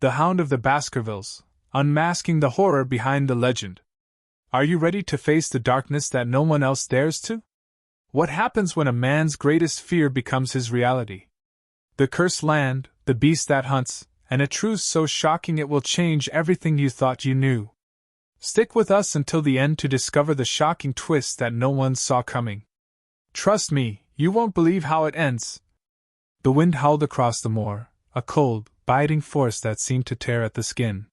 The Hound of the Baskervilles, unmasking the horror behind the legend. Are you ready to face the darkness that no one else dares to? What happens when a man's greatest fear becomes his reality? The cursed land, the beast that hunts, and a truth so shocking it will change everything you thought you knew. Stick with us until the end to discover the shocking twist that no one saw coming. Trust me, you won't believe how it ends. The wind howled across the moor, a cold, biting force that seemed to tear at the skin.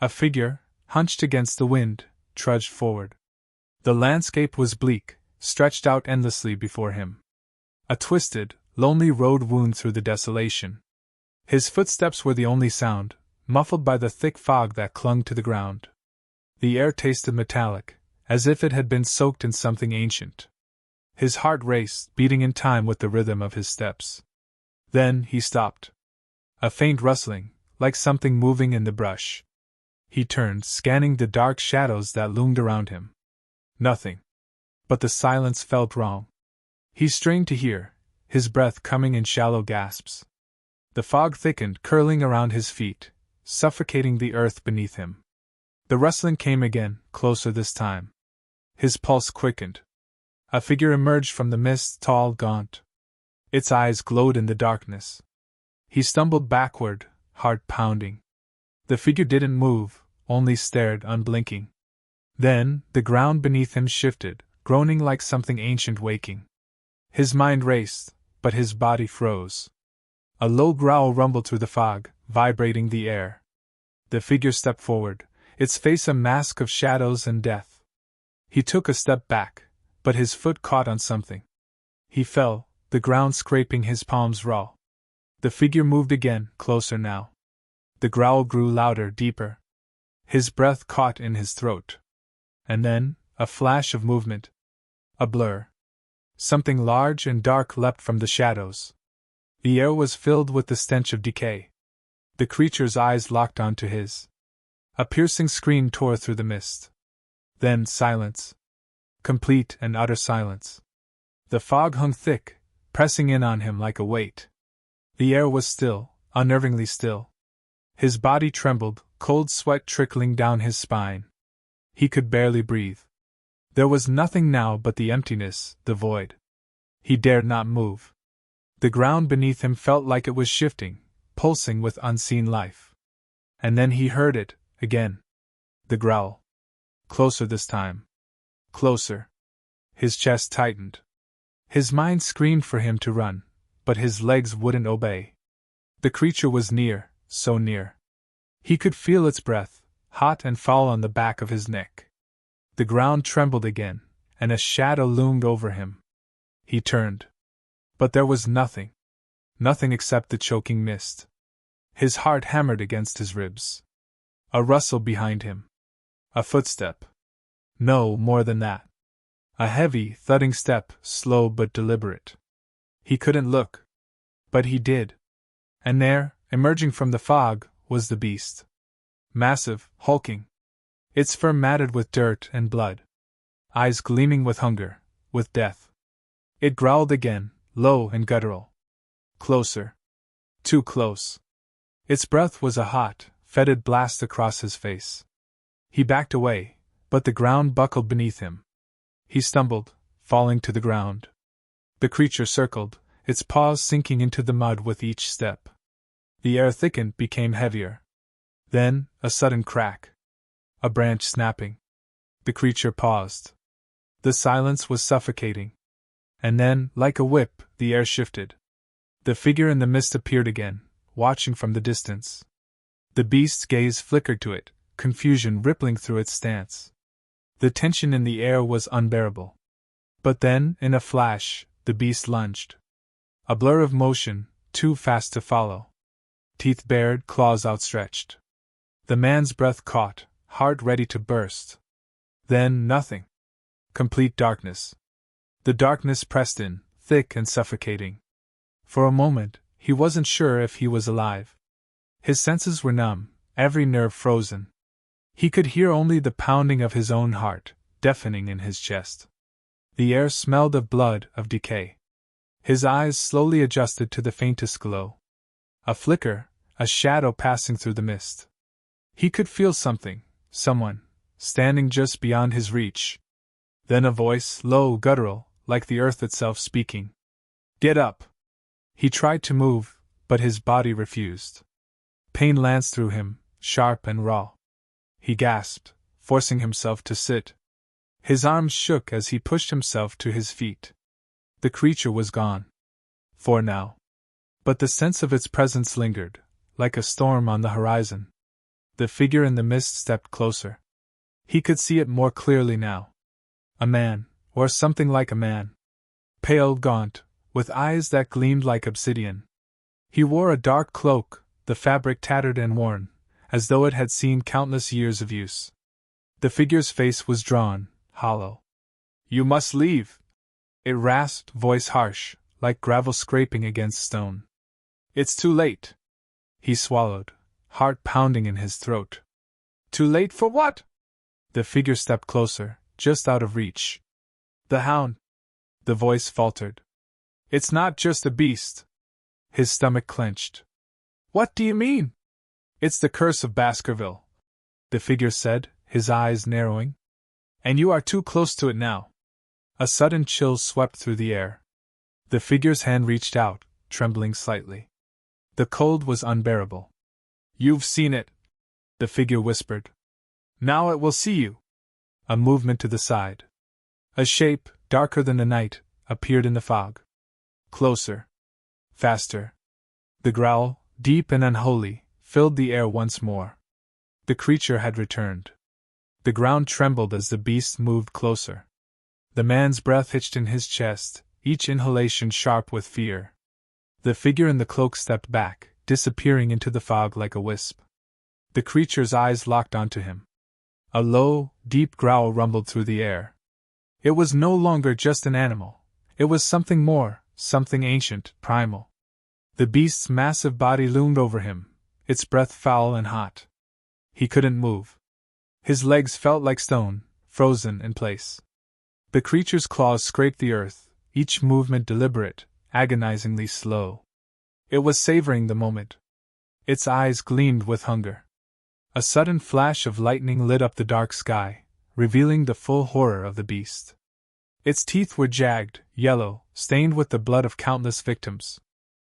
A figure, hunched against the wind, trudged forward. The landscape was bleak, stretched out endlessly before him. A twisted, lonely road wound through the desolation. His footsteps were the only sound, muffled by the thick fog that clung to the ground. The air tasted metallic, as if it had been soaked in something ancient. His heart raced, beating in time with the rhythm of his steps. Then he stopped. A faint rustling, like something moving in the brush. He turned, scanning the dark shadows that loomed around him. Nothing. But the silence felt wrong. He strained to hear, his breath coming in shallow gasps. The fog thickened, curling around his feet, suffocating the earth beneath him. The rustling came again, closer this time. His pulse quickened. A figure emerged from the mist, tall, gaunt. Its eyes glowed in the darkness. He stumbled backward, heart pounding. The figure didn't move, only stared, unblinking. Then, the ground beneath him shifted, groaning like something ancient waking. His mind raced, but his body froze. A low growl rumbled through the fog, vibrating the air. The figure stepped forward, its face a mask of shadows and death. He took a step back, but his foot caught on something. He fell, the ground scraping his palms raw. The figure moved again, closer now. The growl grew louder, deeper. His breath caught in his throat. And then, a flash of movement. A blur. Something large and dark leapt from the shadows. The air was filled with the stench of decay. The creature's eyes locked onto his. A piercing scream tore through the mist. Then silence. Complete and utter silence. The fog hung thick, pressing in on him like a weight. The air was still, unnervingly still. His body trembled, cold sweat trickling down his spine. He could barely breathe. There was nothing now but the emptiness, the void. He dared not move. The ground beneath him felt like it was shifting, pulsing with unseen life. And then he heard it, again. The growl. Closer this time. Closer. His chest tightened. His mind screamed for him to run, but his legs wouldn't obey. The creature was near, so near. He could feel its breath, hot and foul on the back of his neck. The ground trembled again, and a shadow loomed over him. He turned. But there was nothing. Nothing except the choking mist. His heart hammered against his ribs. A rustle behind him. A footstep. No, more than that. A heavy, thudding step, slow but deliberate. He couldn't look. But he did. And there, emerging from the fog, was the beast. Massive, hulking. Its fur matted with dirt and blood. Eyes gleaming with hunger, with death. It growled again, low and guttural. Closer. Too close. Its breath was a hot, fetid blast across his face. He backed away, but the ground buckled beneath him. He stumbled, falling to the ground. The creature circled, its paws sinking into the mud with each step. The air thickened, became heavier. Then, a sudden crack. A branch snapping. The creature paused. The silence was suffocating. And then, like a whip, the air shifted. The figure in the mist appeared again, watching from the distance. The beast's gaze flickered to it, confusion rippling through its stance. The tension in the air was unbearable. But then, in a flash, the beast lunged. A blur of motion, too fast to follow. Teeth bared, claws outstretched. The man's breath caught, heart ready to burst. Then nothing. Complete darkness. The darkness pressed in, thick and suffocating. For a moment, he wasn't sure if he was alive. His senses were numb, every nerve frozen. He could hear only the pounding of his own heart, deafening in his chest. The air smelled of blood, of decay. His eyes slowly adjusted to the faintest glow. A flicker, a shadow passing through the mist. He could feel something, someone, standing just beyond his reach. Then a voice, low, guttural, like the earth itself speaking. "Get up!" He tried to move, but his body refused. Pain lanced through him, sharp and raw. He gasped, forcing himself to sit. His arms shook as he pushed himself to his feet. The creature was gone. For now. But the sense of its presence lingered, like a storm on the horizon. The figure in the mist stepped closer. He could see it more clearly now. A man, or something like a man. Pale, gaunt, with eyes that gleamed like obsidian. He wore a dark cloak, the fabric tattered and worn, as though it had seen countless years of use. The figure's face was drawn, hollow. "You must leave!" It rasped, voice harsh, like gravel scraping against stone. "It's too late!" He swallowed, heart pounding in his throat. "Too late for what?" The figure stepped closer, just out of reach. "The Hound!" The voice faltered. "It's not just a beast." His stomach clenched. "What do you mean?" "It's the curse of Baskerville," the figure said, his eyes narrowing. "And you are too close to it now." A sudden chill swept through the air. The figure's hand reached out, trembling slightly. The cold was unbearable. "You've seen it," the figure whispered. "Now it will see you." A movement to the side. A shape, darker than the night, appeared in the fog. Closer. Faster. The growl, deep and unholy, filled the air once more. The creature had returned. The ground trembled as the beast moved closer. The man's breath hitched in his chest, each inhalation sharp with fear. The figure in the cloak stepped back, disappearing into the fog like a wisp. The creature's eyes locked onto him. A low, deep growl rumbled through the air. It was no longer just an animal. It was something more, something ancient, primal. The beast's massive body loomed over him, its breath foul and hot. He couldn't move. His legs felt like stone, frozen in place. The creature's claws scraped the earth, each movement deliberate, agonizingly slow. It was savoring the moment. Its eyes gleamed with hunger. A sudden flash of lightning lit up the dark sky, revealing the full horror of the beast. Its teeth were jagged, yellow, stained with the blood of countless victims.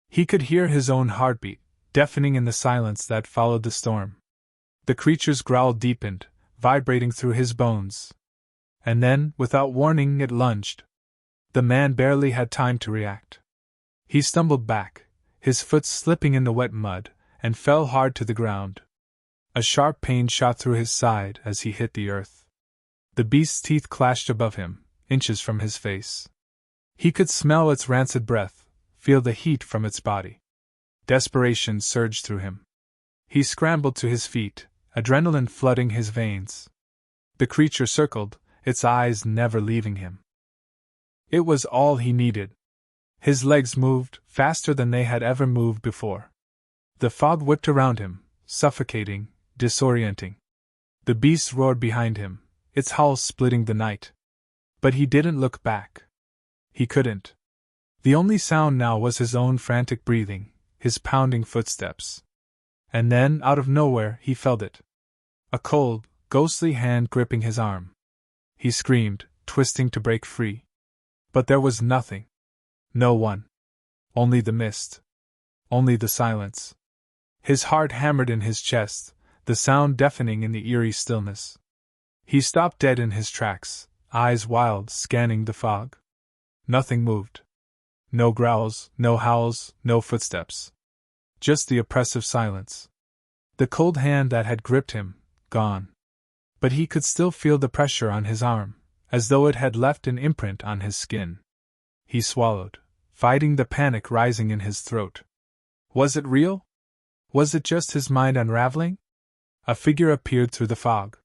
He could hear his own heartbeat, deafening in the silence that followed the storm. The creature's growl deepened, vibrating through his bones. And then, without warning, it lunged. The man barely had time to react. He stumbled back, his foot slipping in the wet mud, and fell hard to the ground. A sharp pain shot through his side as he hit the earth. The beast's teeth clashed above him, inches from his face. He could smell its rancid breath, feel the heat from its body. Desperation surged through him. He scrambled to his feet, adrenaline flooding his veins. The creature circled, its eyes never leaving him. It was all he needed. His legs moved, faster than they had ever moved before. The fog whipped around him, suffocating, disorienting. The beast roared behind him, its howl splitting the night. But he didn't look back. He couldn't. The only sound now was his own frantic breathing, his pounding footsteps. And then, out of nowhere, he felt it. A cold, ghostly hand gripping his arm. He screamed, twisting to break free. But there was nothing. No one. Only the mist. Only the silence. His heart hammered in his chest, the sound deafening in the eerie stillness. He stopped dead in his tracks, eyes wild, scanning the fog. Nothing moved. No growls, no howls, no footsteps. Just the oppressive silence. The cold hand that had gripped him, gone. But he could still feel the pressure on his arm, as though it had left an imprint on his skin. He swallowed, fighting the panic rising in his throat. Was it real? Was it just his mind unraveling? A figure appeared through the fog.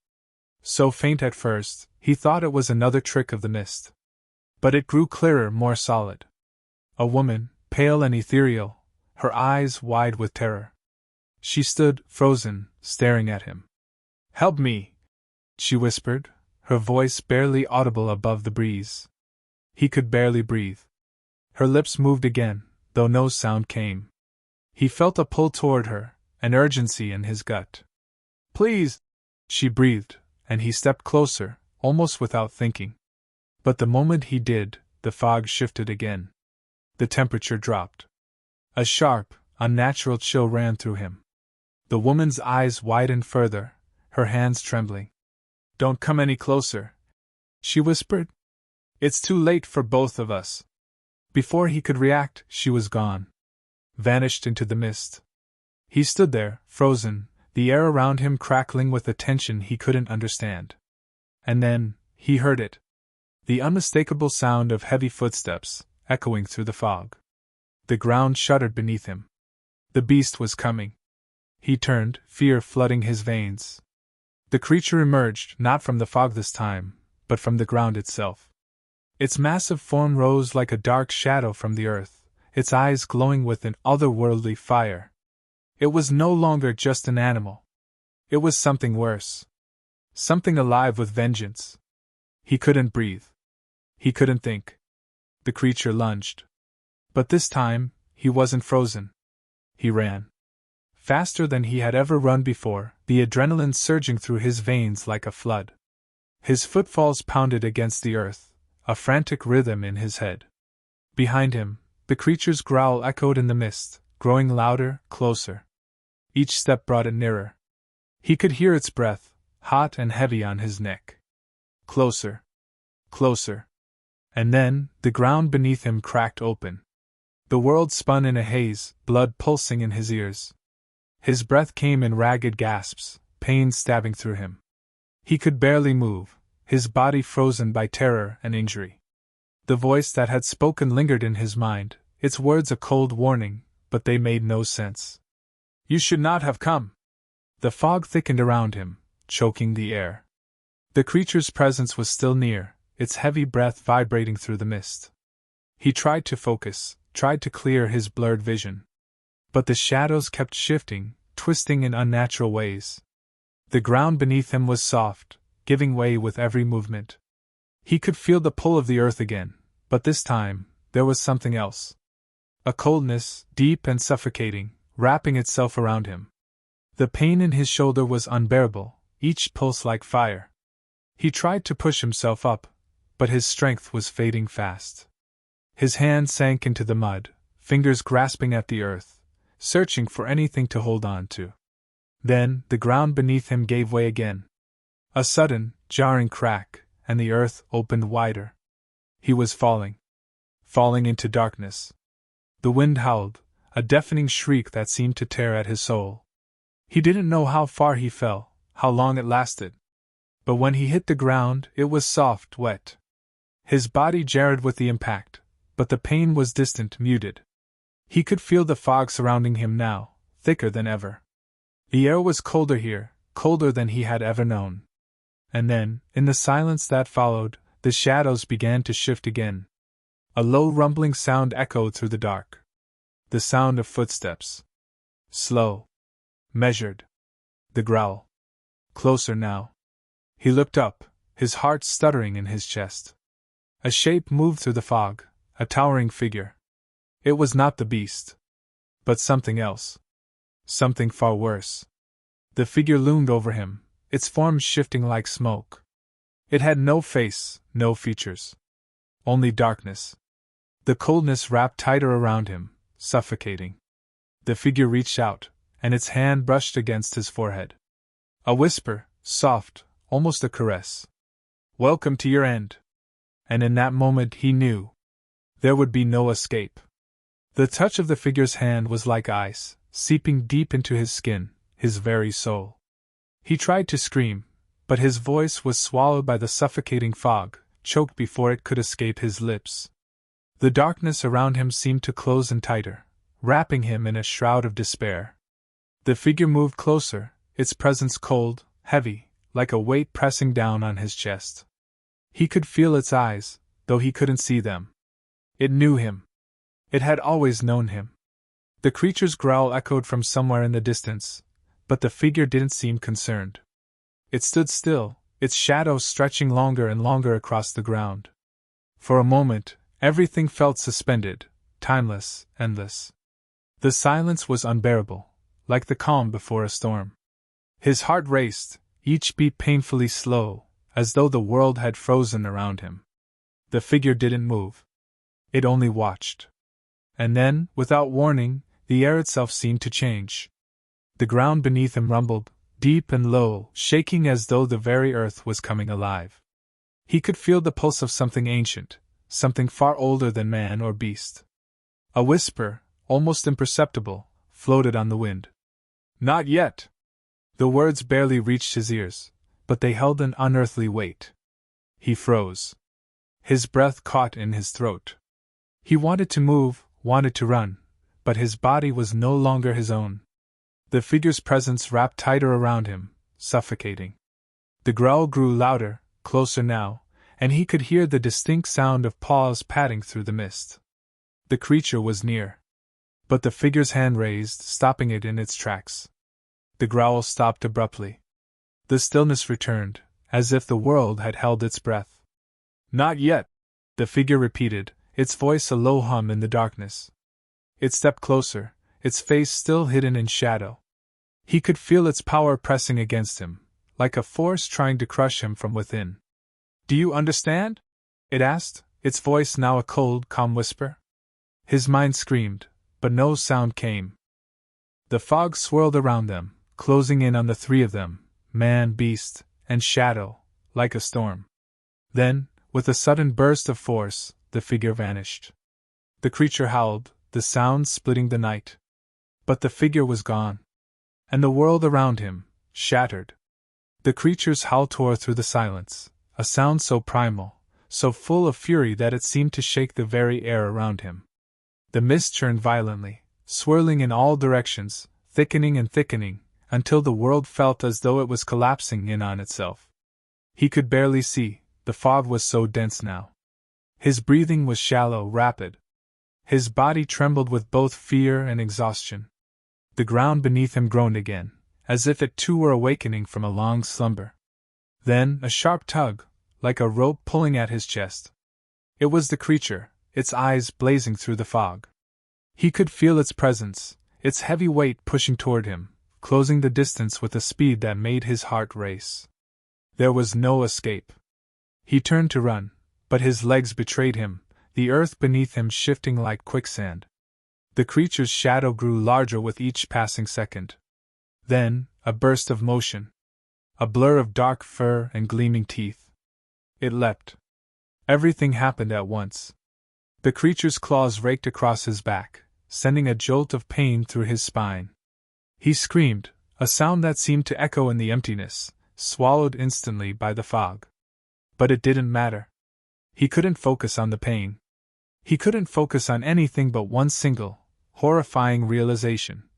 So faint at first, he thought it was another trick of the mist. But it grew clearer, more solid. A woman, pale and ethereal, her eyes wide with terror. She stood, frozen, staring at him. "Help me!" she whispered, her voice barely audible above the breeze. He could barely breathe. Her lips moved again, though no sound came. He felt a pull toward her, an urgency in his gut. "Please!" she breathed, and he stepped closer, almost without thinking. But the moment he did, the fog shifted again. The temperature dropped. A sharp, unnatural chill ran through him. The woman's eyes widened further, her hands trembling. "Don't come any closer," she whispered. "It's too late for both of us." Before he could react, she was gone. Vanished into the mist. He stood there, frozen, the air around him crackling with a tension he couldn't understand. And then, he heard it. The unmistakable sound of heavy footsteps, echoing through the fog. The ground shuddered beneath him. The beast was coming. He turned, fear flooding his veins. The creature emerged, not from the fog this time, but from the ground itself. Its massive form rose like a dark shadow from the earth, its eyes glowing with an otherworldly fire. It was no longer just an animal. It was something worse. Something alive with vengeance. He couldn't breathe. He couldn't think. The creature lunged. But this time, he wasn't frozen. He ran. Faster than he had ever run before, the adrenaline surging through his veins like a flood. His footfalls pounded against the earth, a frantic rhythm in his head. Behind him, the creature's growl echoed in the mist, growing louder, closer. Each step brought it nearer. He could hear its breath, hot and heavy on his neck. Closer. Closer. And then, the ground beneath him cracked open. The world spun in a haze, blood pulsing in his ears. His breath came in ragged gasps, pain stabbing through him. He could barely move, his body frozen by terror and injury. The voice that had spoken lingered in his mind, its words a cold warning, but they made no sense. "You should not have come." The fog thickened around him, choking the air. The creature's presence was still near, its heavy breath vibrating through the mist. He tried to focus, tried to clear his blurred vision. But the shadows kept shifting, twisting in unnatural ways. The ground beneath him was soft, giving way with every movement. He could feel the pull of the earth again, but this time, there was something else. A coldness, deep and suffocating, wrapping itself around him. The pain in his shoulder was unbearable, each pulse like fire. He tried to push himself up, but his strength was fading fast. His hand sank into the mud, fingers grasping at the earth, searching for anything to hold on to. Then, the ground beneath him gave way again. A sudden, jarring crack, and the earth opened wider. He was falling. Falling into darkness. The wind howled, a deafening shriek that seemed to tear at his soul. He didn't know how far he fell, how long it lasted. But when he hit the ground, it was soft, wet. His body jarred with the impact, but the pain was distant, muted. He could feel the fog surrounding him now, thicker than ever. The air was colder here, colder than he had ever known. And then, in the silence that followed, the shadows began to shift again. A low rumbling sound echoed through the dark. The sound of footsteps. Slow. Measured. The growl. Closer now. He looked up, his heart stuttering in his chest. A shape moved through the fog, a towering figure. It was not the beast. But something else. Something far worse. The figure loomed over him, its form shifting like smoke. It had no face, no features. Only darkness. The coldness wrapped tighter around him, suffocating. The figure reached out, and its hand brushed against his forehead. A whisper, soft, almost a caress. "Welcome to your end." And in that moment he knew. There would be no escape. The touch of the figure's hand was like ice, seeping deep into his skin, his very soul. He tried to scream, but his voice was swallowed by the suffocating fog, choked before it could escape his lips. The darkness around him seemed to close in tighter, wrapping him in a shroud of despair. The figure moved closer, its presence cold, heavy, like a weight pressing down on his chest. He could feel its eyes, though he couldn't see them. It knew him. It had always known him. The creature's growl echoed from somewhere in the distance, but the figure didn't seem concerned. It stood still, its shadow stretching longer and longer across the ground. For a moment, everything felt suspended, timeless, endless. The silence was unbearable, like the calm before a storm. His heart raced, each beat painfully slow, as though the world had frozen around him. The figure didn't move. It only watched. And then, without warning, the air itself seemed to change. The ground beneath him rumbled, deep and low, shaking as though the very earth was coming alive. He could feel the pulse of something ancient, something far older than man or beast. A whisper, almost imperceptible, floated on the wind. "Not yet!" The words barely reached his ears, but they held an unearthly weight. He froze. His breath caught in his throat. He wanted to move, wanted to run, but his body was no longer his own. The figure's presence wrapped tighter around him, suffocating. The growl grew louder, closer now, and he could hear the distinct sound of paws padding through the mist. The creature was near. But the figure's hand raised, stopping it in its tracks. The growl stopped abruptly. The stillness returned, as if the world had held its breath. "Not yet," the figure repeated, its voice a low hum in the darkness. It stepped closer, its face still hidden in shadow. He could feel its power pressing against him, like a force trying to crush him from within. "Do you understand?" it asked, its voice now a cold, calm whisper. His mind screamed, but no sound came. The fog swirled around them, closing in on the three of them, man, beast, and shadow, like a storm. Then, with a sudden burst of force, the figure vanished. The creature howled, the sound splitting the night. But the figure was gone. And the world around him, shattered. The creature's howl tore through the silence, a sound so primal, so full of fury that it seemed to shake the very air around him. The mist churned violently, swirling in all directions, thickening and thickening, until the world felt as though it was collapsing in on itself. He could barely see, the fog was so dense now. His breathing was shallow, rapid. His body trembled with both fear and exhaustion. The ground beneath him groaned again, as if it too were awakening from a long slumber. Then, a sharp tug, like a rope pulling at his chest. It was the creature, its eyes blazing through the fog. He could feel its presence, its heavy weight pushing toward him, closing the distance with a speed that made his heart race. There was no escape. He turned to run, but his legs betrayed him, the earth beneath him shifting like quicksand. The creature's shadow grew larger with each passing second. Then, a burst of motion. A blur of dark fur and gleaming teeth. It leapt. Everything happened at once. The creature's claws raked across his back, sending a jolt of pain through his spine. He screamed, a sound that seemed to echo in the emptiness, swallowed instantly by the fog. But it didn't matter. He couldn't focus on the pain. He couldn't focus on anything but one single, horrifying realization.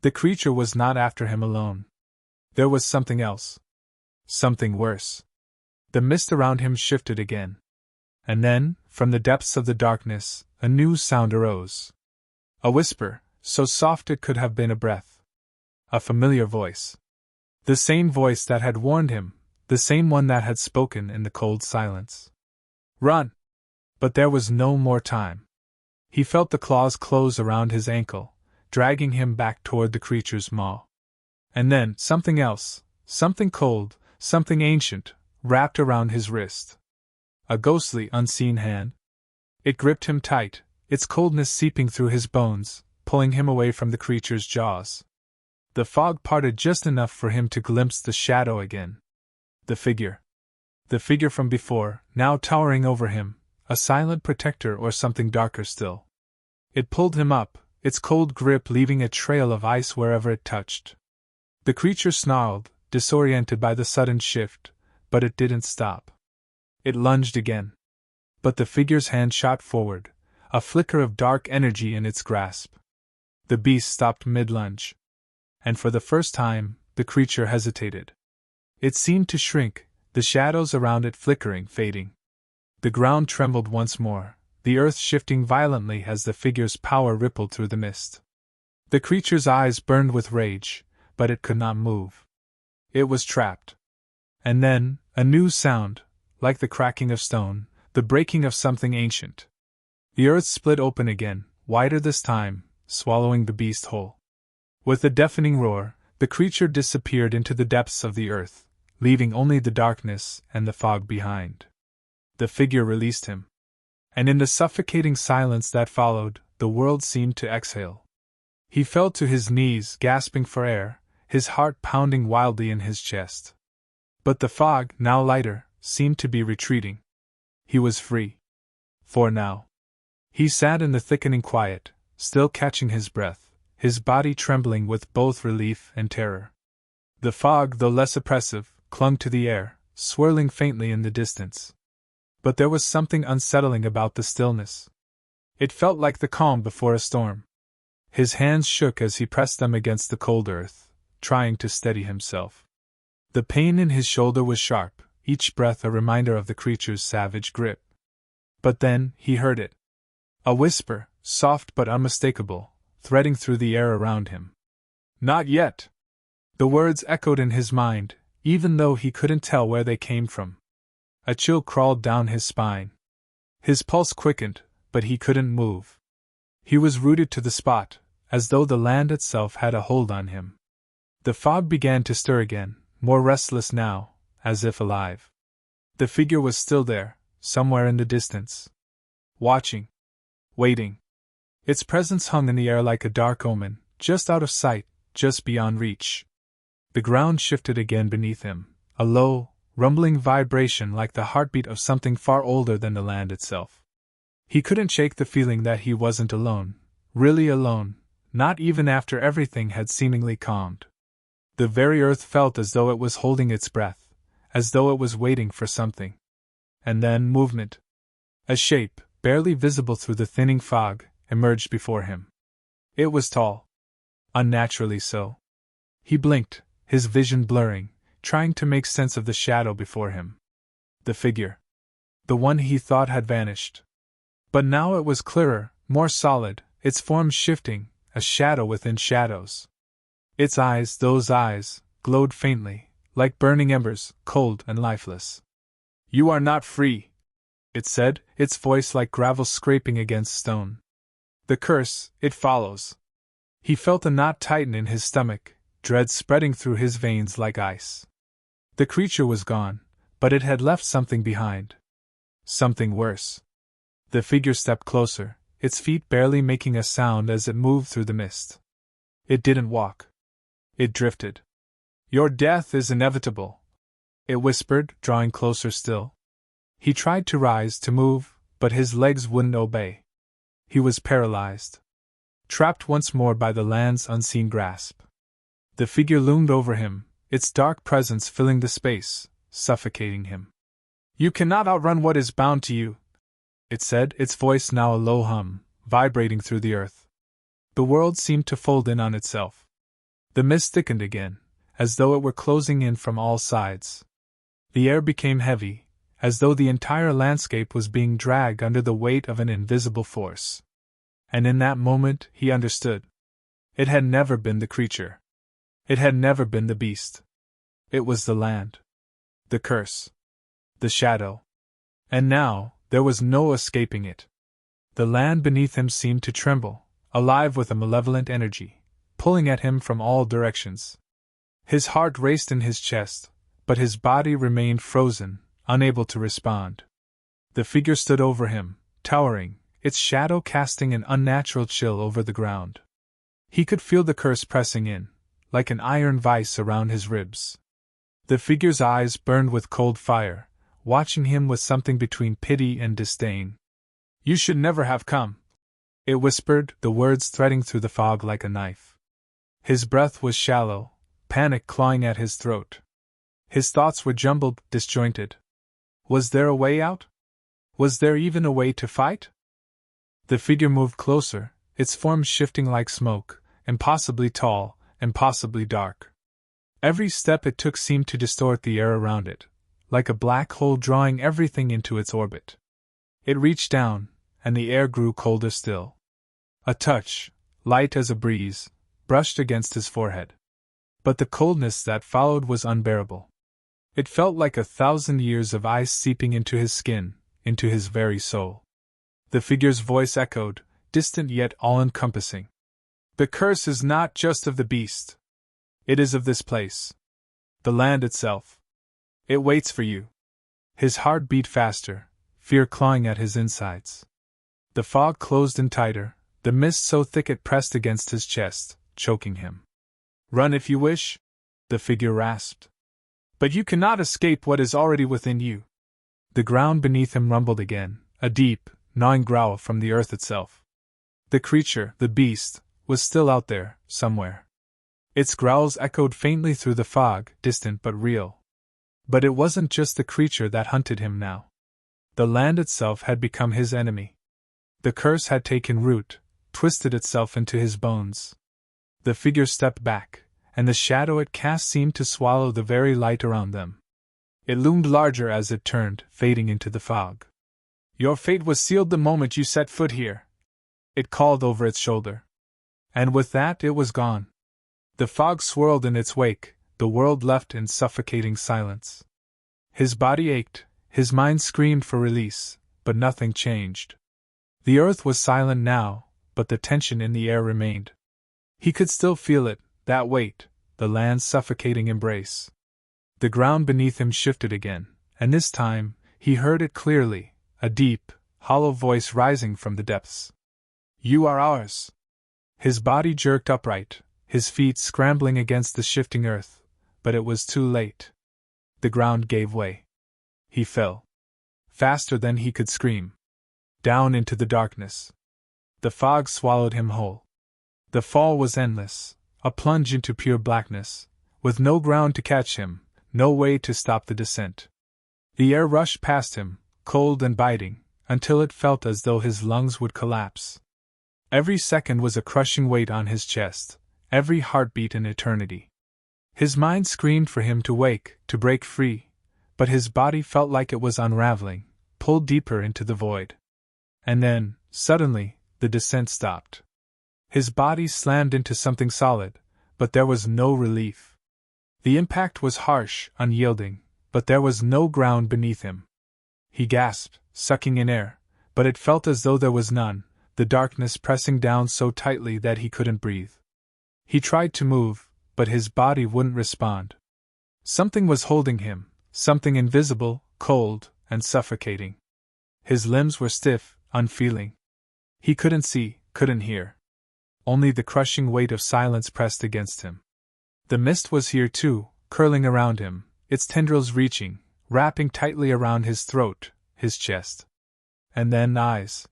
The creature was not after him alone. There was something else. Something worse. The mist around him shifted again. And then, from the depths of the darkness, a new sound arose. A whisper, so soft it could have been a breath. A familiar voice. The same voice that had warned him, the same one that had spoken in the cold silence. "Run!" But there was no more time. He felt the claws close around his ankle, dragging him back toward the creature's maw. And then, something else, something cold, something ancient, wrapped around his wrist. A ghostly, unseen hand. It gripped him tight, its coldness seeping through his bones, pulling him away from the creature's jaws. The fog parted just enough for him to glimpse the shadow again. The figure. The figure from before, now towering over him, a silent protector or something darker still. It pulled him up, its cold grip leaving a trail of ice wherever it touched. The creature snarled, disoriented by the sudden shift, but it didn't stop. It lunged again. But the figure's hand shot forward, a flicker of dark energy in its grasp. The beast stopped mid-lunge. And for the first time, the creature hesitated. It seemed to shrink, the shadows around it flickering, fading. The ground trembled once more, the earth shifting violently as the figure's power rippled through the mist. The creature's eyes burned with rage, but it could not move. It was trapped. And then, a new sound, like the cracking of stone, the breaking of something ancient. The earth split open again, wider this time, swallowing the beast whole. With a deafening roar, the creature disappeared into the depths of the earth, leaving only the darkness and the fog behind. The figure released him. And in the suffocating silence that followed, the world seemed to exhale. He fell to his knees, gasping for air, his heart pounding wildly in his chest. But the fog, now lighter, seemed to be retreating. He was free. For now. He sat in the thickening quiet, still catching his breath, his body trembling with both relief and terror. The fog, though less oppressive, clung to the air, swirling faintly in the distance. But there was something unsettling about the stillness. It felt like the calm before a storm. His hands shook as he pressed them against the cold earth, trying to steady himself. The pain in his shoulder was sharp, each breath a reminder of the creature's savage grip. But then, he heard it. A whisper, soft but unmistakable, threading through the air around him. "Not yet!" The words echoed in his mind, even though he couldn't tell where they came from. A chill crawled down his spine. His pulse quickened, but he couldn't move. He was rooted to the spot, as though the land itself had a hold on him. The fog began to stir again, more restless now, as if alive. The figure was still there, somewhere in the distance. Watching. Waiting. Its presence hung in the air like a dark omen, just out of sight, just beyond reach. The ground shifted again beneath him, a low, rumbling vibration like the heartbeat of something far older than the land itself. He couldn't shake the feeling that he wasn't alone, really alone, not even after everything had seemingly calmed. The very earth felt as though it was holding its breath, as though it was waiting for something. And then movement. A shape, barely visible through the thinning fog, emerged before him. It was tall. Unnaturally so. He blinked, his vision blurring, trying to make sense of the shadow before him. The figure. The one he thought had vanished. But now it was clearer, more solid, its form shifting, a shadow within shadows. Its eyes, those eyes, glowed faintly, like burning embers, cold and lifeless. "You are not free," it said, its voice like gravel scraping against stone. "The curse, it follows." He felt a knot tighten in his stomach, dread spreading through his veins like ice. The creature was gone, but it had left something behind. Something worse. The figure stepped closer, its feet barely making a sound as it moved through the mist. It didn't walk. It drifted. "Your death is inevitable," it whispered, drawing closer still. He tried to rise, to move, but his legs wouldn't obey. He was paralyzed. Trapped once more by the land's unseen grasp. The figure loomed over him, its dark presence filling the space, suffocating him. "You cannot outrun what is bound to you," it said, its voice now a low hum, vibrating through the earth. The world seemed to fold in on itself. The mist thickened again, as though it were closing in from all sides. The air became heavy, as though the entire landscape was being dragged under the weight of an invisible force. And in that moment, he understood. It had never been the creature. It had never been the beast. It was the land. The curse. The shadow. And now, there was no escaping it. The land beneath him seemed to tremble, alive with a malevolent energy, pulling at him from all directions. His heart raced in his chest, but his body remained frozen, unable to respond. The figure stood over him, towering, its shadow casting an unnatural chill over the ground. He could feel the curse pressing in, like an iron vice around his ribs. The figure's eyes burned with cold fire, watching him with something between pity and disdain. "You should never have come," it whispered, the words threading through the fog like a knife. His breath was shallow, panic clawing at his throat. His thoughts were jumbled, disjointed. Was there a way out? Was there even a way to fight? The figure moved closer, its form shifting like smoke, impossibly tall, impossibly dark. Every step it took seemed to distort the air around it, like a black hole drawing everything into its orbit. It reached down, and the air grew colder still. A touch, light as a breeze, brushed against his forehead. But the coldness that followed was unbearable. It felt like 1,000 years of ice seeping into his skin, into his very soul. The figure's voice echoed, distant yet all-encompassing. The curse is not just of the beast. It is of this place. The land itself. It waits for you. His heart beat faster, fear clawing at his insides. The fog closed in tighter, the mist so thick it pressed against his chest, choking him. Run if you wish, the figure rasped. But you cannot escape what is already within you. The ground beneath him rumbled again, a deep, gnawing growl from the earth itself. The creature, the beast, was still out there, somewhere. Its growls echoed faintly through the fog, distant but real. But it wasn't just the creature that hunted him now. The land itself had become his enemy. The curse had taken root, twisted itself into his bones. The figure stepped back, and the shadow it cast seemed to swallow the very light around them. It loomed larger as it turned, fading into the fog. Your fate was sealed the moment you set foot here, it called over its shoulder. And with that it was gone. The fog swirled in its wake, the world left in suffocating silence. His body ached, his mind screamed for release, but nothing changed. The earth was silent now, but the tension in the air remained. He could still feel it, that weight, the land's suffocating embrace. The ground beneath him shifted again, and this time, he heard it clearly, a deep, hollow voice rising from the depths. You are ours. His body jerked upright, his feet scrambling against the shifting earth, but it was too late. The ground gave way. He fell. Faster than he could scream. Down into the darkness. The fog swallowed him whole. The fall was endless, a plunge into pure blackness, with no ground to catch him, no way to stop the descent. The air rushed past him, cold and biting, until it felt as though his lungs would collapse. Every second was a crushing weight on his chest, every heartbeat an eternity. His mind screamed for him to wake, to break free, but his body felt like it was unraveling, pulled deeper into the void. And then, suddenly, the descent stopped. His body slammed into something solid, but there was no relief. The impact was harsh, unyielding, but there was no ground beneath him. He gasped, sucking in air, but it felt as though there was none, the darkness pressing down so tightly that he couldn't breathe. He tried to move, but his body wouldn't respond. Something was holding him, something invisible, cold, and suffocating. His limbs were stiff, unfeeling. He couldn't see, couldn't hear. Only the crushing weight of silence pressed against him. The mist was here too, curling around him, its tendrils reaching, wrapping tightly around his throat, his chest. And then eyes.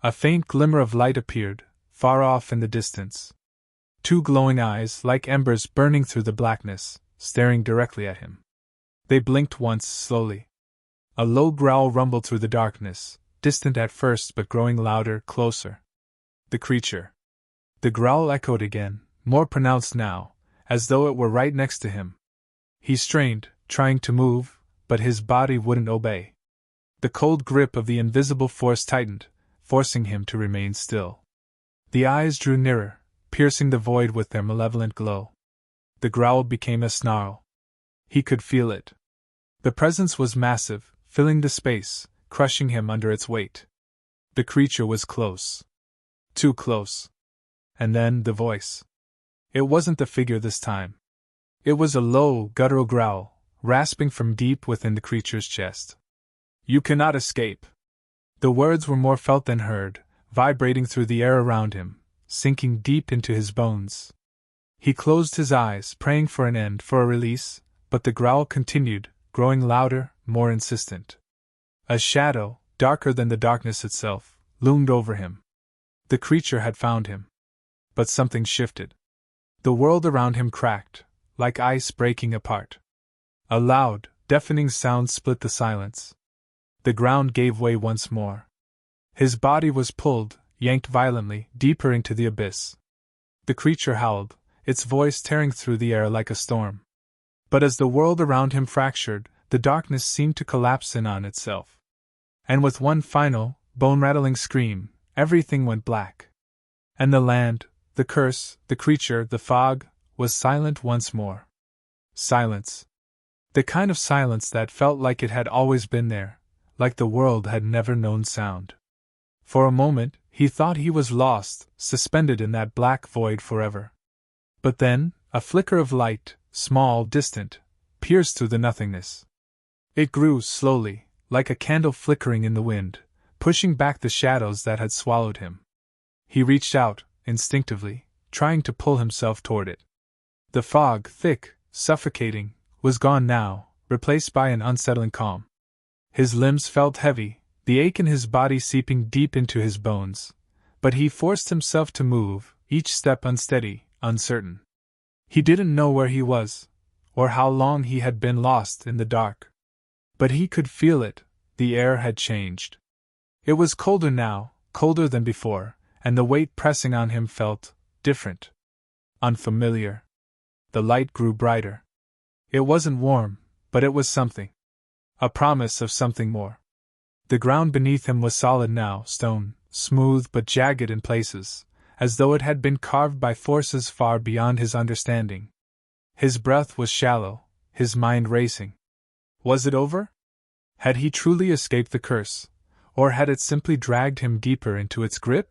A faint glimmer of light appeared, far off in the distance. Two glowing eyes, like embers burning through the blackness, staring directly at him. They blinked once, slowly. A low growl rumbled through the darkness, distant at first but growing louder, closer. The creature. The growl echoed again, more pronounced now, as though it were right next to him. He strained, trying to move, but his body wouldn't obey. The cold grip of the invisible force tightened, forcing him to remain still. The eyes drew nearer, piercing the void with their malevolent glow. The growl became a snarl. He could feel it. The presence was massive, filling the space, crushing him under its weight. The creature was close. Too close. And then the voice. It wasn't the figure this time. It was a low, guttural growl, rasping from deep within the creature's chest. You cannot escape. The words were more felt than heard, vibrating through the air around him, sinking deep into his bones. He closed his eyes, praying for an end, for a release, but the growl continued, growing louder, more insistent. A shadow, darker than the darkness itself, loomed over him. The creature had found him. But something shifted. The world around him cracked, like ice breaking apart. A loud, deafening sound split the silence. The ground gave way once more. His body was pulled, yanked violently, deeper into the abyss. The creature howled, its voice tearing through the air like a storm. But as the world around him fractured, the darkness seemed to collapse in on itself. And with one final, bone-rattling scream, everything went black. And the land, the curse, the creature, the fog, was silent once more. Silence. The kind of silence that felt like it had always been there, like the world had never known sound. For a moment, he thought he was lost, suspended in that black void forever. But then, a flicker of light, small, distant, pierced through the nothingness. It grew slowly, like a candle flickering in the wind, pushing back the shadows that had swallowed him. He reached out, instinctively, trying to pull himself toward it. The fog, thick, suffocating, was gone now, replaced by an unsettling calm. His limbs felt heavy, the ache in his body seeping deep into his bones, but he forced himself to move, each step unsteady, uncertain. He didn't know where he was, or how long he had been lost in the dark. But he could feel it, the air had changed. It was colder now, colder than before, and the weight pressing on him felt different. Unfamiliar. The light grew brighter. It wasn't warm, but it was something. A promise of something more. The ground beneath him was solid now, stone, smooth but jagged in places, as though it had been carved by forces far beyond his understanding. His breath was shallow, his mind racing. Was it over? Had he truly escaped the curse, or had it simply dragged him deeper into its grip?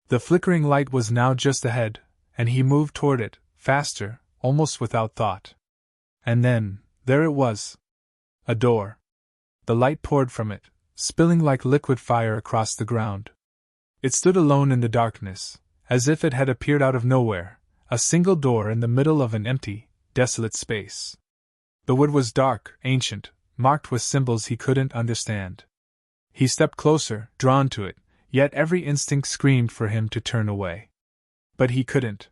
The flickering light was now just ahead, and he moved toward it, faster, almost without thought. And then, there it was. A door. The light poured from it, spilling like liquid fire across the ground. It stood alone in the darkness, as if it had appeared out of nowhere, a single door in the middle of an empty, desolate space. The wood was dark, ancient, marked with symbols he couldn't understand. He stepped closer, drawn to it, yet every instinct screamed for him to turn away. But he couldn't.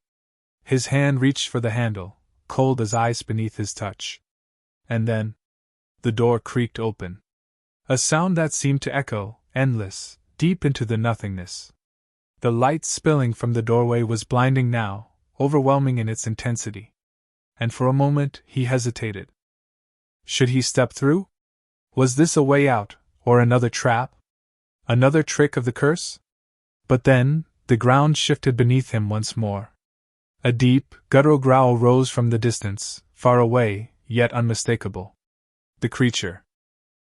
His hand reached for the handle, cold as ice beneath his touch. And then, the door creaked open. A sound that seemed to echo, endless, deep into the nothingness. The light spilling from the doorway was blinding now, overwhelming in its intensity. And for a moment he hesitated. Should he step through? Was this a way out, or another trap? Another trick of the curse? But then, the ground shifted beneath him once more. A deep, guttural growl rose from the distance, far away, yet unmistakable. The creature.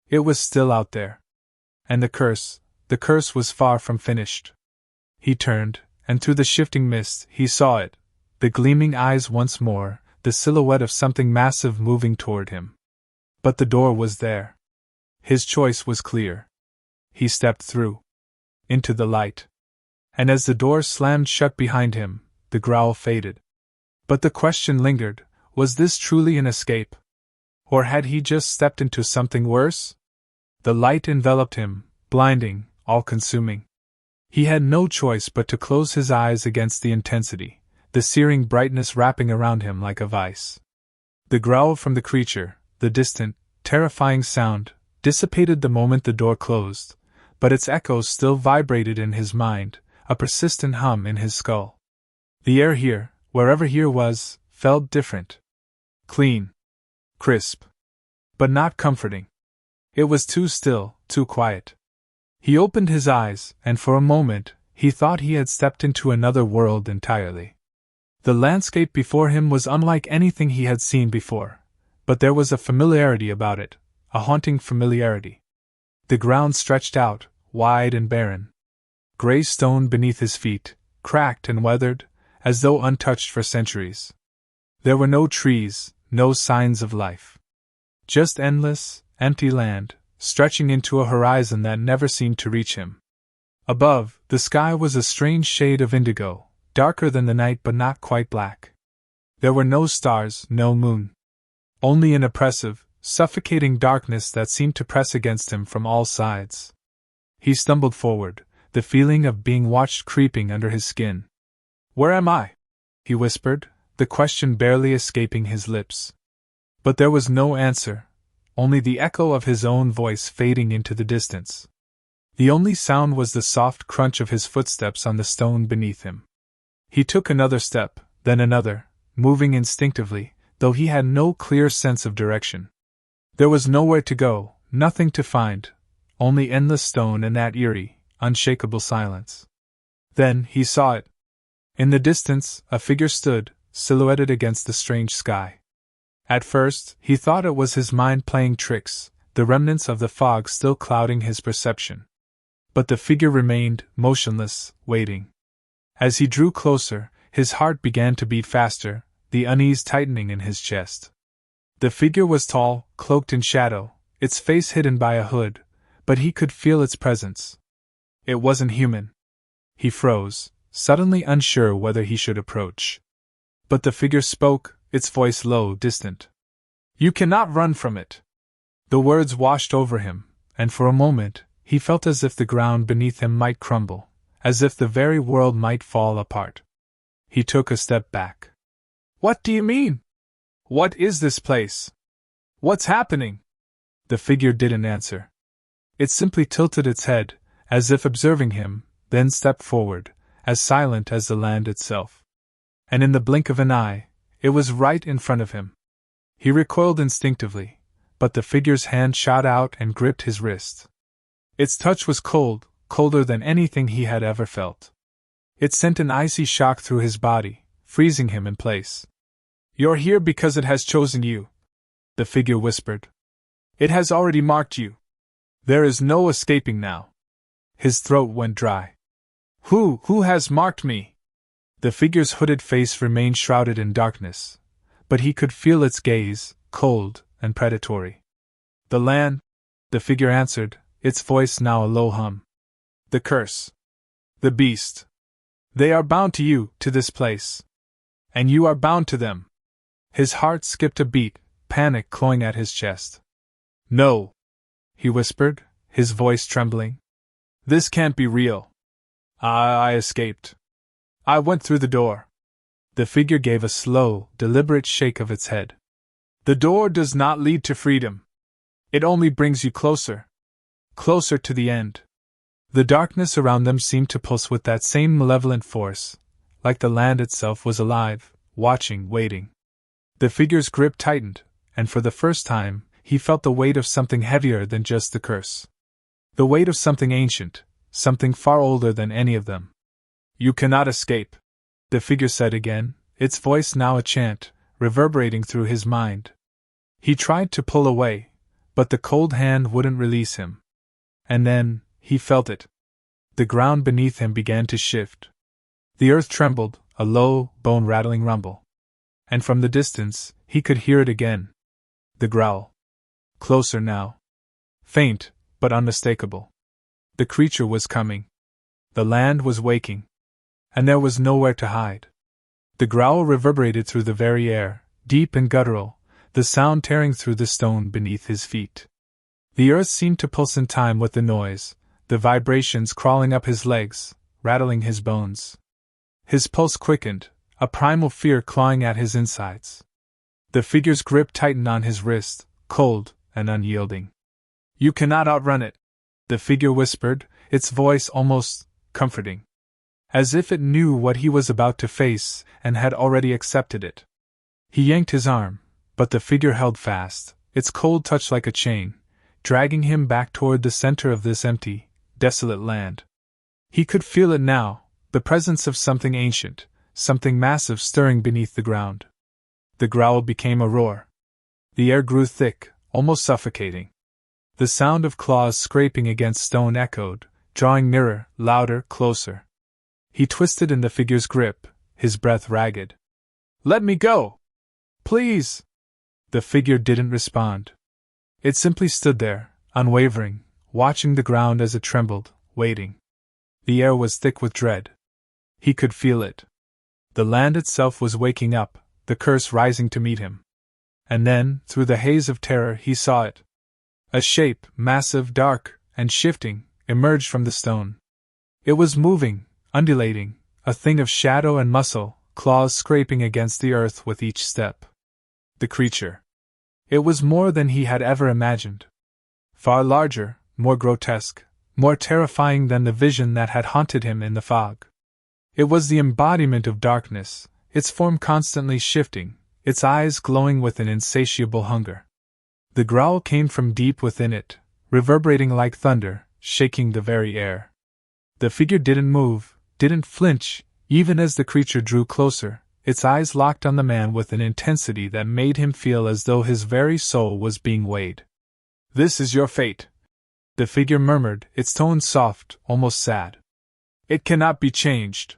It was still out there. And the curse was far from finished. He turned, and through the shifting mist he saw it, the gleaming eyes once more, the silhouette of something massive moving toward him. But the door was there. His choice was clear. He stepped through. Into the light. And as the door slammed shut behind him, the growl faded. But the question lingered, was this truly an escape? Or had he just stepped into something worse? The light enveloped him, blinding, all-consuming. He had no choice but to close his eyes against the intensity, the searing brightness wrapping around him like a vice. The growl from the creature, the distant, terrifying sound, dissipated the moment the door closed, but its echoes still vibrated in his mind, a persistent hum in his skull. The air here, wherever here was, felt different. Clean. Crisp. But not comforting. It was too still, too quiet. He opened his eyes, and for a moment, he thought he had stepped into another world entirely. The landscape before him was unlike anything he had seen before, but there was a familiarity about it, a haunting familiarity. The ground stretched out, wide and barren. Gray stone beneath his feet, cracked and weathered, as though untouched for centuries. There were no trees, no signs of life. Just endless, empty land, stretching into a horizon that never seemed to reach him. Above, the sky was a strange shade of indigo, darker than the night but not quite black. There were no stars, no moon. Only an oppressive, suffocating darkness that seemed to press against him from all sides. He stumbled forward, the feeling of being watched creeping under his skin. "Where am I?" he whispered, the question barely escaping his lips. But there was no answer, only the echo of his own voice fading into the distance. The only sound was the soft crunch of his footsteps on the stone beneath him. He took another step, then another, moving instinctively, though he had no clear sense of direction. There was nowhere to go, nothing to find, only endless stone and that eerie, unshakable silence. Then he saw it. In the distance, a figure stood, silhouetted against the strange sky. At first, he thought it was his mind playing tricks, the remnants of the fog still clouding his perception. But the figure remained, motionless, waiting. As he drew closer, his heart began to beat faster, the unease tightening in his chest. The figure was tall, cloaked in shadow, its face hidden by a hood, but he could feel its presence. It wasn't human. He froze, suddenly unsure whether he should approach. But the figure spoke, its voice low, distant. "You cannot run from it." The words washed over him, and for a moment, he felt as if the ground beneath him might crumble, as if the very world might fall apart. He took a step back. "What do you mean? What is this place? What's happening?" The figure didn't answer. It simply tilted its head, as if observing him, then stepped forward, as silent as the land itself. And in the blink of an eye, it was right in front of him. He recoiled instinctively, but the figure's hand shot out and gripped his wrist. Its touch was cold, colder than anything he had ever felt. It sent an icy shock through his body, freezing him in place. "You're here because it has chosen you," the figure whispered. "It has already marked you. There is no escaping now." His throat went dry. Who has marked me?" The figure's hooded face remained shrouded in darkness, but he could feel its gaze, cold and predatory. "The land," the figure answered, its voice now a low hum. "The curse. The beast. They are bound to you, to this place. And you are bound to them." His heart skipped a beat, panic clawing at his chest. "No," he whispered, his voice trembling. "This can't be real. I escaped. I went through the door." The figure gave a slow, deliberate shake of its head. "The door does not lead to freedom. It only brings you closer. Closer to the end." The darkness around them seemed to pulse with that same malevolent force, like the land itself was alive, watching, waiting. The figure's grip tightened, and for the first time, he felt the weight of something heavier than just the curse. The weight of something ancient, something far older than any of them. "You cannot escape," the figure said again, its voice now a chant, reverberating through his mind. He tried to pull away, but the cold hand wouldn't release him. And then, he felt it. The ground beneath him began to shift. The earth trembled, a low, bone-rattling rumble. And from the distance, he could hear it again. The growl. Closer now. Faint, but unmistakable. The creature was coming. The land was waking. And there was nowhere to hide. The growl reverberated through the very air, deep and guttural, the sound tearing through the stone beneath his feet. The earth seemed to pulse in time with the noise, the vibrations crawling up his legs, rattling his bones. His pulse quickened, a primal fear clawing at his insides. The figure's grip tightened on his wrist, cold and unyielding. "You cannot outrun it," the figure whispered, its voice almost comforting. As if it knew what he was about to face and had already accepted it. He yanked his arm, but the figure held fast, its cold touch like a chain, dragging him back toward the center of this empty, desolate land. He could feel it now, the presence of something ancient, something massive stirring beneath the ground. The growl became a roar. The air grew thick, almost suffocating. The sound of claws scraping against stone echoed, drawing nearer, louder, closer. He twisted in the figure's grip, his breath ragged. "Let me go! Please!" The figure didn't respond. It simply stood there, unwavering, watching the ground as it trembled, waiting. The air was thick with dread. He could feel it. The land itself was waking up, the curse rising to meet him. And then, through the haze of terror, he saw it. A shape, massive, dark, and shifting, emerged from the stone. It was moving, undulating, a thing of shadow and muscle, claws scraping against the earth with each step. The creature. It was more than he had ever imagined. Far larger, more grotesque, more terrifying than the vision that had haunted him in the fog. It was the embodiment of darkness, its form constantly shifting, its eyes glowing with an insatiable hunger. The growl came from deep within it, reverberating like thunder, shaking the very air. The figure didn't move, didn't flinch, even as the creature drew closer, its eyes locked on the man with an intensity that made him feel as though his very soul was being weighed. "This is your fate," The figure murmured, its tone soft, almost sad. It cannot be changed.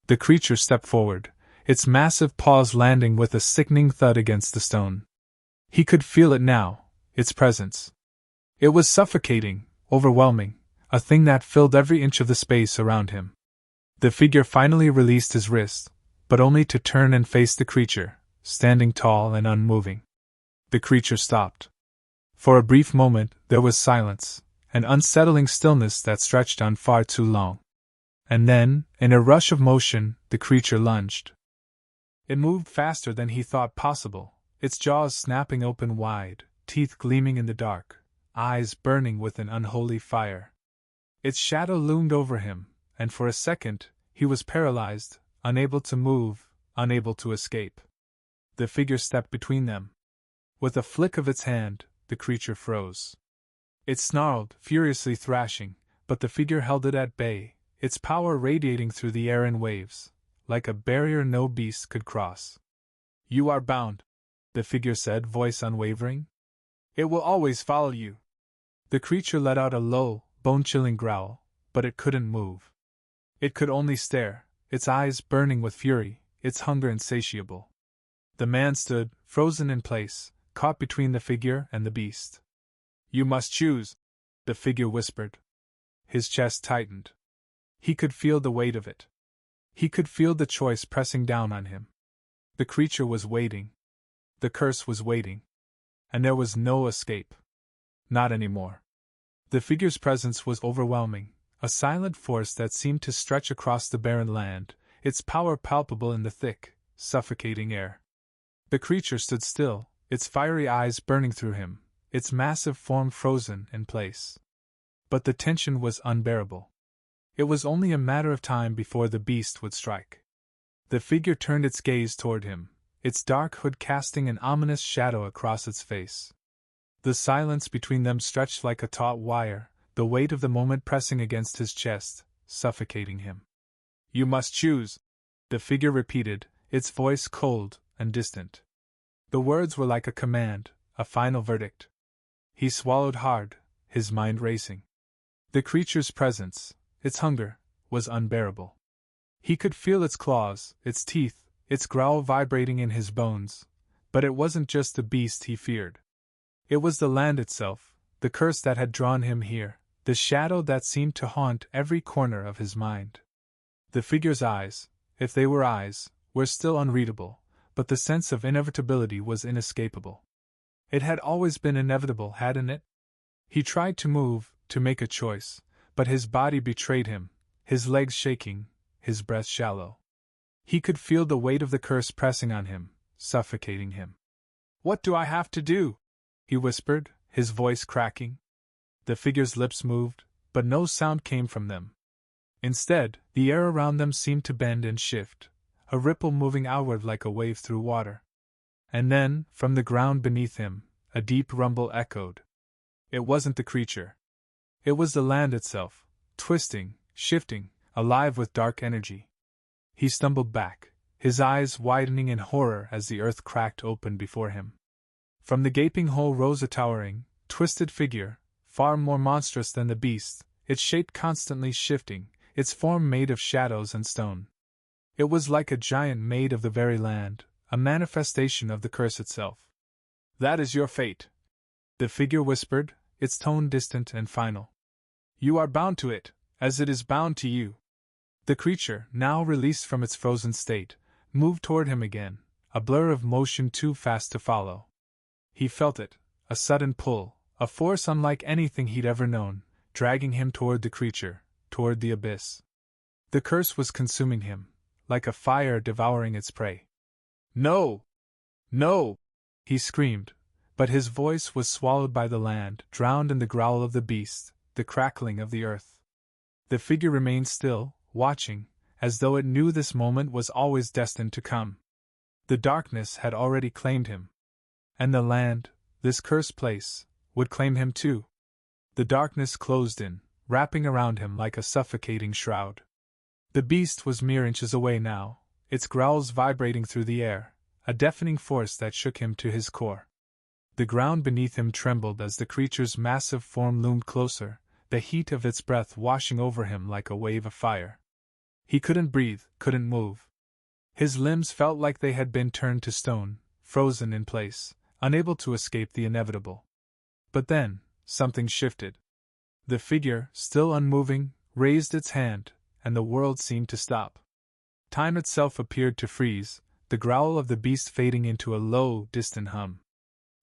The creature stepped forward, its massive paws landing with a sickening thud against the stone. He could feel it now, its presence. It was suffocating, overwhelming, a thing that filled every inch of the space around him. The figure finally released his wrist, but only to turn and face the creature, standing tall and unmoving. The creature stopped. For a brief moment there was silence, an unsettling stillness that stretched on far too long. And then, in a rush of motion, the creature lunged. It moved faster than he thought possible, its jaws snapping open wide, teeth gleaming in the dark, eyes burning with an unholy fire. Its shadow loomed over him, and for a second, he was paralyzed, unable to move, unable to escape. The figure stepped between them. With a flick of its hand, the creature froze. It snarled, furiously thrashing, but the figure held it at bay, its power radiating through the air in waves, like a barrier no beast could cross. "You are bound," the figure said, voice unwavering. "It will always follow you." The creature let out a low, bone-chilling growl, but it couldn't move. It could only stare, its eyes burning with fury, its hunger insatiable. The man stood, frozen in place, caught between the figure and the beast. "You must choose," the figure whispered. His chest tightened. He could feel the weight of it. He could feel the choice pressing down on him. The creature was waiting. The curse was waiting. And there was no escape. Not anymore. The figure's presence was overwhelming, a silent force that seemed to stretch across the barren land, its power palpable in the thick, suffocating air. The creature stood still, its fiery eyes burning through him, its massive form frozen in place. But the tension was unbearable. It was only a matter of time before the beast would strike. The figure turned its gaze toward him, its dark hood casting an ominous shadow across its face. The silence between them stretched like a taut wire, the weight of the moment pressing against his chest, suffocating him. "You must choose," the figure repeated, its voice cold and distant. The words were like a command, a final verdict. He swallowed hard, his mind racing. The creature's presence, its hunger, was unbearable. He could feel its claws, its teeth, its growl vibrating in his bones, but it wasn't just the beast he feared. It was the land itself, the curse that had drawn him here, the shadow that seemed to haunt every corner of his mind. The figure's eyes, if they were eyes, were still unreadable, but the sense of inevitability was inescapable. It had always been inevitable, hadn't it? He tried to move, to make a choice, but his body betrayed him, his legs shaking, his breath shallow. He could feel the weight of the curse pressing on him, suffocating him. "What do I have to do?" he whispered, his voice cracking. The figure's lips moved, but no sound came from them. Instead, the air around them seemed to bend and shift, a ripple moving outward like a wave through water. And then, from the ground beneath him, a deep rumble echoed. It wasn't the creature. It was the land itself, twisting, shifting, alive with dark energy. He stumbled back, his eyes widening in horror as the earth cracked open before him. From the gaping hole rose a towering, twisted figure, far more monstrous than the beast, its shape constantly shifting, its form made of shadows and stone. It was like a giant made of the very land, a manifestation of the curse itself. "That is your fate," the figure whispered, its tone distant and final. "You are bound to it, as it is bound to you." The creature, now released from its frozen state, moved toward him again, a blur of motion too fast to follow. He felt it, a sudden pull, a force unlike anything he'd ever known, dragging him toward the creature, toward the abyss. The curse was consuming him, like a fire devouring its prey. "No! No!" he screamed, but his voice was swallowed by the land, drowned in the growl of the beast, the crackling of the earth. The figure remained still, watching, as though it knew this moment was always destined to come. The darkness had already claimed him. And the land, this cursed place, would claim him too. The darkness closed in, wrapping around him like a suffocating shroud. The beast was mere inches away now, its growls vibrating through the air, a deafening force that shook him to his core. The ground beneath him trembled as the creature's massive form loomed closer, the heat of its breath washing over him like a wave of fire. He couldn't breathe, couldn't move. His limbs felt like they had been turned to stone, frozen in place, unable to escape the inevitable. But then, something shifted. The figure, still unmoving, raised its hand, and the world seemed to stop. Time itself appeared to freeze, the growl of the beast fading into a low, distant hum.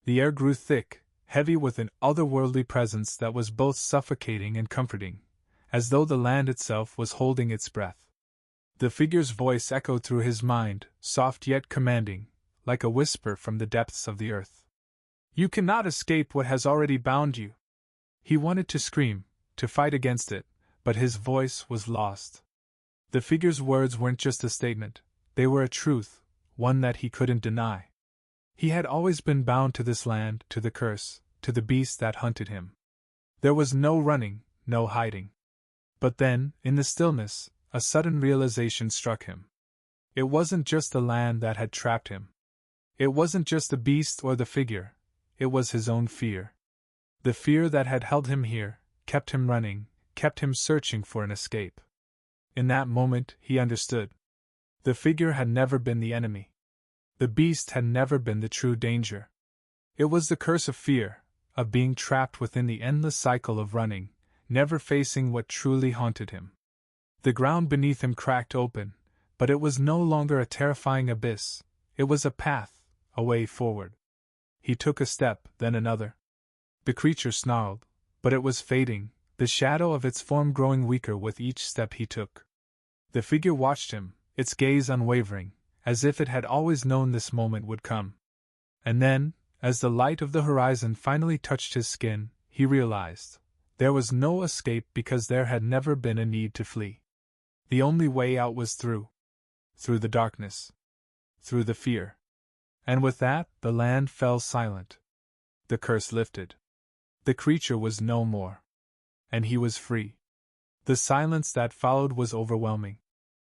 The air grew thick, heavy with an otherworldly presence that was both suffocating and comforting, as though the land itself was holding its breath. The figure's voice echoed through his mind, soft yet commanding, like a whisper from the depths of the earth. "You cannot escape what has already bound you." He wanted to scream, to fight against it, but his voice was lost. The figure's words weren't just a statement, they were a truth, one that he couldn't deny. He had always been bound to this land, to the curse, to the beast that hunted him. There was no running, no hiding. But then, in the stillness, a sudden realization struck him. It wasn't just the land that had trapped him. It wasn't just the beast or the figure, it was his own fear. The fear that had held him here, kept him running, kept him searching for an escape. In that moment, he understood. The figure had never been the enemy. The beast had never been the true danger. It was the curse of fear, of being trapped within the endless cycle of running, never facing what truly haunted him. The ground beneath him cracked open, but it was no longer a terrifying abyss, it was a path, a way forward. He took a step, then another. The creature snarled, but it was fading, the shadow of its form growing weaker with each step he took. The figure watched him, its gaze unwavering, as if it had always known this moment would come. And then, as the light of the horizon finally touched his skin, he realized there was no escape because there had never been a need to flee. The only way out was through the darkness, through the fear. And with that, the land fell silent. The curse lifted. The creature was no more. And he was free. The silence that followed was overwhelming.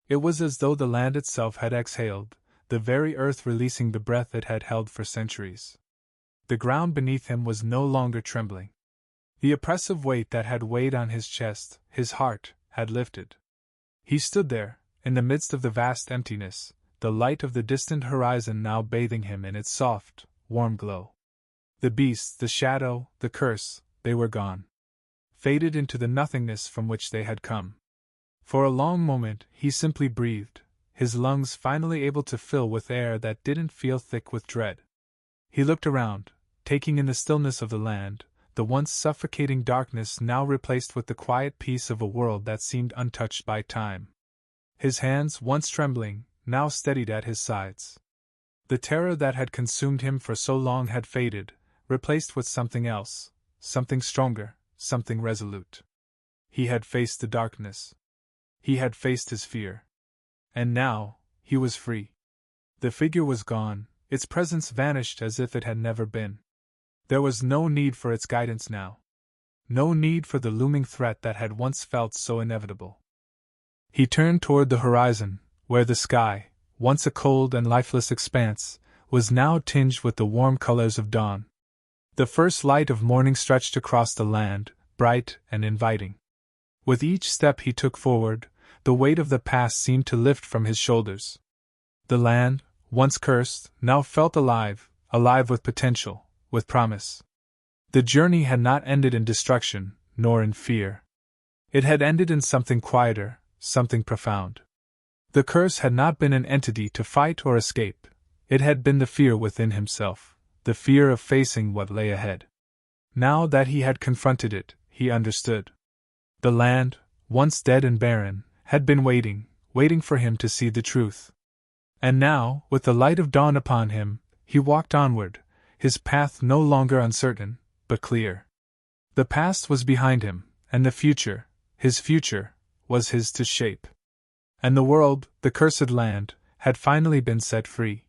It was as though the land itself had exhaled, the very earth releasing the breath it had held for centuries. The ground beneath him was no longer trembling. The oppressive weight that had weighed on his chest, his heart, had lifted. He stood there, in the midst of the vast emptiness, the light of the distant horizon now bathing him in its soft, warm glow. The beast, the shadow, the curse, they were gone. Faded into the nothingness from which they had come. For a long moment, he simply breathed, his lungs finally able to fill with air that didn't feel thick with dread. He looked around, taking in the stillness of the land, the once suffocating darkness now replaced with the quiet peace of a world that seemed untouched by time. His hands, once trembling, now steadied at his sides. The terror that had consumed him for so long had faded, replaced with something else, something stronger, something resolute. He had faced the darkness. He had faced his fear. And now, he was free. The figure was gone, its presence vanished as if it had never been. There was no need for its guidance now. No need for the looming threat that had once felt so inevitable. He turned toward the horizon, where the sky, once a cold and lifeless expanse, was now tinged with the warm colors of dawn. The first light of morning stretched across the land, bright and inviting. With each step he took forward, the weight of the past seemed to lift from his shoulders. The land, once cursed, now felt alive, alive with potential, with promise. The journey had not ended in destruction, nor in fear. It had ended in something quieter, something profound. The curse had not been an entity to fight or escape, it had been the fear within himself, the fear of facing what lay ahead. Now that he had confronted it, he understood. The land, once dead and barren, had been waiting for him to see the truth. And now, with the light of dawn upon him, he walked onward, his path no longer uncertain, but clear. The past was behind him, and the future, his future, was his to shape. And the world, the cursed land, had finally been set free.